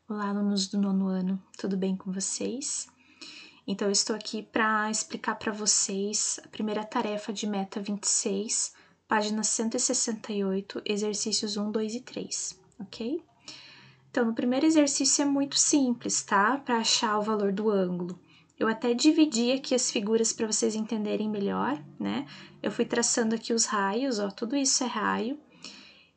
Olá, alunos do 9º ano, tudo bem com vocês? Então, eu estou aqui para explicar para vocês a primeira tarefa de meta 26, página 168, exercícios 1, 2 e 3, ok? Então, no primeiro exercício é muito simples, tá? Para achar o valor do ângulo. Eu até dividi aqui as figuras para vocês entenderem melhor, né? Eu fui traçando aqui os raios, ó, tudo isso é raio.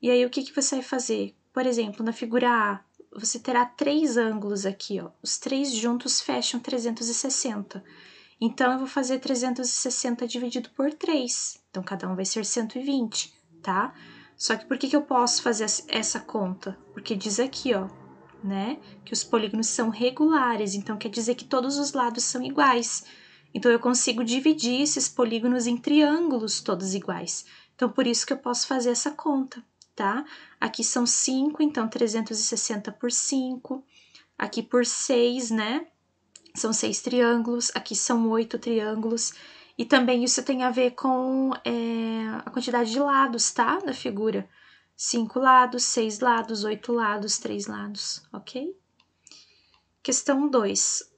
E aí, o que você vai fazer? Por exemplo, na figura A, você terá 3 ângulos aqui, ó. Os 3 juntos fecham 360. Então, eu vou fazer 360 dividido por 3. Então, cada um vai ser 120, tá? Só que por que eu posso fazer essa conta? Porque diz aqui, ó, né, que os polígonos são regulares. Então, quer dizer que todos os lados são iguais. Então, eu consigo dividir esses polígonos em triângulos todos iguais. Então, por isso que eu posso fazer essa conta, tá? Aqui são 5, então 360 por 5. Aqui por 6, né? São 6 triângulos. Aqui são 8 triângulos. E também isso tem a ver com a quantidade de lados, tá? Da figura. 5 lados, 6 lados, 8 lados, 3 lados, ok? Questão 2.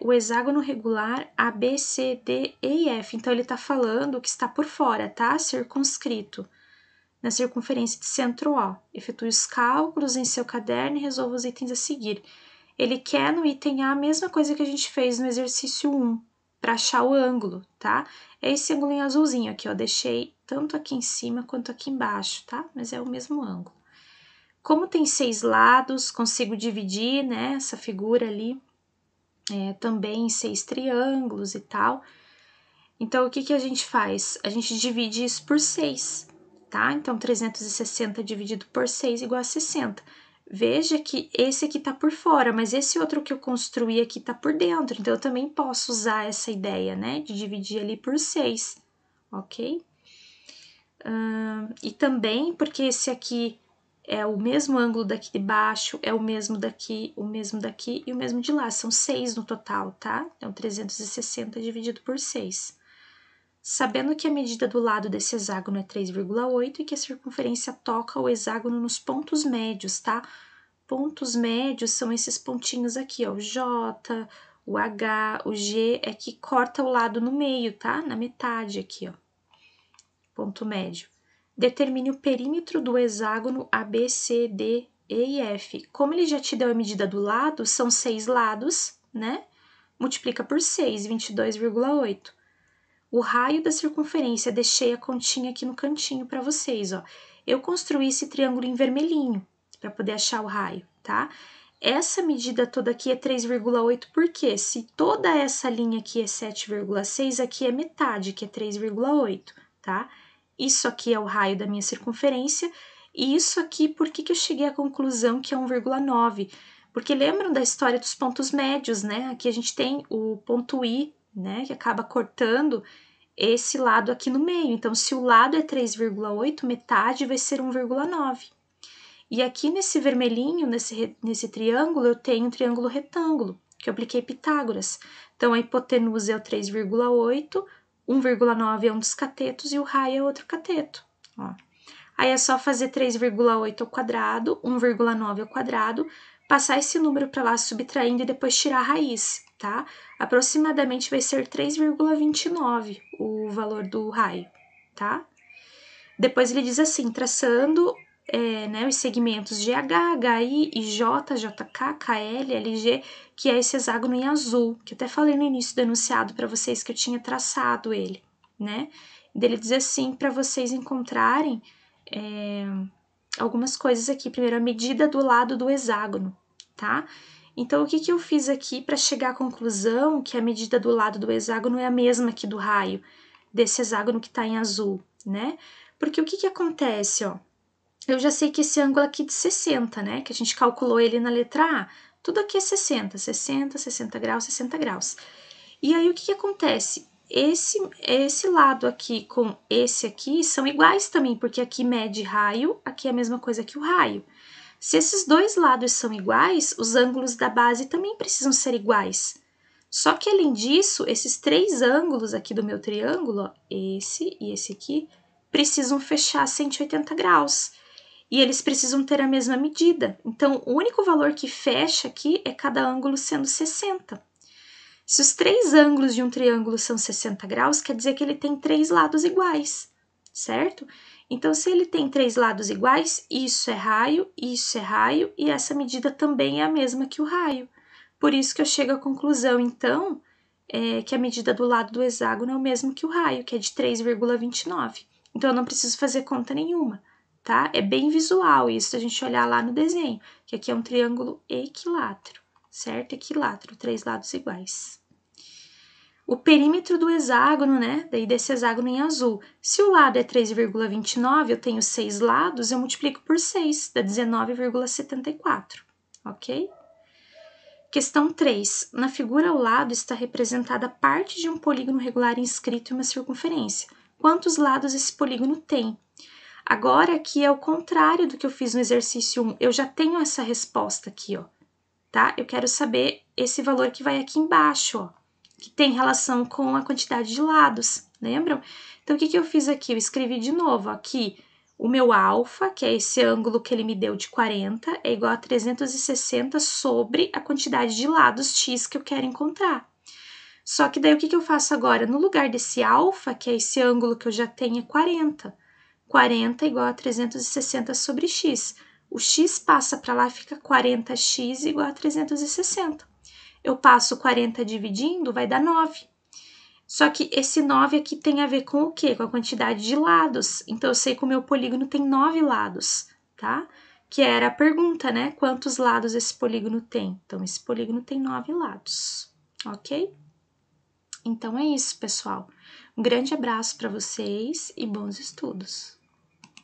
O hexágono regular A, B, C, D, E e F. Então, ele tá falando o que está por fora, tá? Circunscrito na circunferência de centro O. Efetue os cálculos em seu caderno e resolva os itens a seguir. Ele quer no item A a mesma coisa que a gente fez no exercício 1, para achar o ângulo, tá? É esse ângulo em azulzinho aqui, ó. Deixei tanto aqui em cima quanto aqui embaixo, tá? Mas é o mesmo ângulo. Como tem 6 lados, consigo dividir, né, essa figura ali também em 6 triângulos e tal. Então, o que a gente faz? A gente divide isso por 6, tá? Então, 360 dividido por 6 igual a 60. Veja que esse aqui tá por fora, mas esse outro que eu construí aqui tá por dentro. Então, eu também posso usar essa ideia, né? De dividir ali por 6, ok? E também porque esse aqui é o mesmo ângulo daqui de baixo, é o mesmo daqui, o mesmo daqui e o mesmo de lá. São 6 no total, tá? Então, 360 dividido por 6. Sabendo que a medida do lado desse hexágono é 3,8 e que a circunferência toca o hexágono nos pontos médios, tá? Pontos médios são esses pontinhos aqui, ó, o J, o H, o G, é que corta o lado no meio, tá? Na metade aqui, ó. Ponto médio. Determine o perímetro do hexágono A, B, C, D, E e F. Como ele já te deu a medida do lado, são 6 lados, né? Multiplica por 6, 22,8. O raio da circunferência, deixei a continha aqui no cantinho para vocês, ó. Eu construí esse triângulo em vermelhinho para poder achar o raio, tá? Essa medida toda aqui é 3,8, porque se toda essa linha aqui é 7,6, aqui é metade, que é 3,8, tá? Isso aqui é o raio da minha circunferência, e isso aqui, por que eu cheguei à conclusão que é 1,9? Porque lembram da história dos pontos médios, né? Aqui a gente tem o ponto I, né, que acaba cortando esse lado aqui no meio. Então, se o lado é 3,8, metade vai ser 1,9. E aqui nesse vermelhinho, nesse triângulo, eu tenho um triângulo retângulo, que eu apliquei Pitágoras. Então, a hipotenusa é o 3,8, 1,9 é um dos catetos e o raio é outro cateto. Ó. Aí é só fazer 3,8 ao quadrado, 1,9 ao quadrado, passar esse número para lá subtraindo e depois tirar a raiz, tá? Aproximadamente vai ser 3,29 o valor do raio, tá? Depois ele diz assim, traçando né, os segmentos GH, HI e J, JK, KL, LG, que é esse hexágono em azul, que eu até falei no início do enunciado para vocês que eu tinha traçado ele, né? Ele diz assim para vocês encontrarem algumas coisas aqui. Primeiro, a medida do lado do hexágono, tá? Então, o que eu fiz aqui para chegar à conclusão que a medida do lado do hexágono é a mesma aqui do raio, desse hexágono que está em azul, né? Porque o que acontece, ó? Eu já sei que esse ângulo aqui de 60, né? Que a gente calculou ele na letra A. Tudo aqui é 60, 60, 60 graus, 60 graus. E aí, o que acontece? Esse lado aqui com esse aqui são iguais também, porque aqui mede raio, aqui é a mesma coisa que o raio. Se esses dois lados são iguais, os ângulos da base também precisam ser iguais. Só que, além disso, esses 3 ângulos aqui do meu triângulo, ó, esse e esse aqui, precisam fechar 180 graus. e eles precisam ter a mesma medida. Então, o único valor que fecha aqui é cada ângulo sendo 60. Se os três ângulos de um triângulo são 60 graus, quer dizer que ele tem três lados iguais, certo? Então, se ele tem três lados iguais, isso é raio e essa medida também é a mesma que o raio. Por isso que eu chego à conclusão, então, que a medida do lado do hexágono é o mesmo que o raio, que é de 3,29. Então, eu não preciso fazer conta nenhuma, tá? É bem visual isso, a gente olhar lá no desenho, que aqui é um triângulo equilátero, certo? Equilátero, três lados iguais. O perímetro do hexágono, né? Daí desse hexágono em azul. Se o lado é 3,29, eu tenho 6 lados, eu multiplico por 6, dá 19,74, ok? Questão 3. Na figura ao lado está representada parte de um polígono regular inscrito em uma circunferência. Quantos lados esse polígono tem? Agora aqui é o contrário do que eu fiz no exercício 1. Eu já tenho essa resposta aqui, ó, tá? Eu quero saber esse valor que vai aqui embaixo, ó, que tem relação com a quantidade de lados, lembram? Então, o que eu fiz aqui? Eu escrevi de novo aqui o meu alfa, que é esse ângulo que ele me deu de 40, é igual a 360 sobre a quantidade de lados x que eu quero encontrar. Só que daí o que eu faço agora? No lugar desse alfa, que é esse ângulo que eu já tenho, é 40. 40 é igual a 360 sobre x. O x passa para lá, fica 40x igual a 360. Eu passo 40 dividindo, vai dar 9. Só que esse 9 aqui tem a ver com o quê? Com a quantidade de lados. Então, eu sei que o meu polígono tem 9 lados, tá? Que era a pergunta, né? Quantos lados esse polígono tem? Então, esse polígono tem 9 lados, ok? Então, é isso, pessoal. Um grande abraço para vocês e bons estudos!